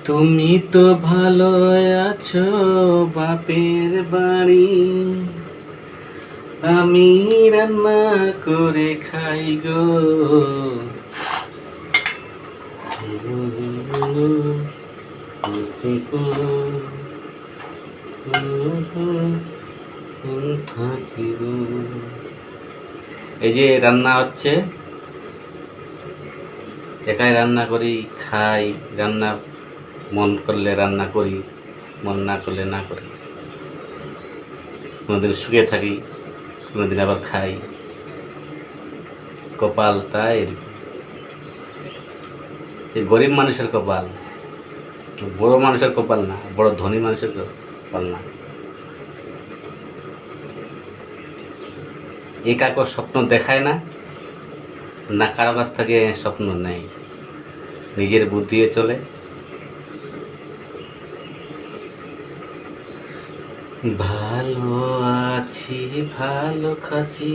তুমি তো ভালো আছো বাপের বাড়ি, আমি রান্না করে খাই গো। এই যে রান্না হচ্ছে, একাই রান্না করি, খাই। রান্না মন করলে রান্না করি, মন না করলে না করি। কোনোদিন শুয়ে থাকি, কোনোদিন আবার খাই। কপালটা এরকম। এই গরিব মানুষের কপাল, বড় মানুষের কপাল না, বড় ধনী মানুষের কপাল না। একা কেউ স্বপ্ন দেখায় না, না কারো কাছ থেকে স্বপ্ন নেয়, নিজের বুদ্ধিতে চলে। ভালো আছি, ভালো খাচ্ছি,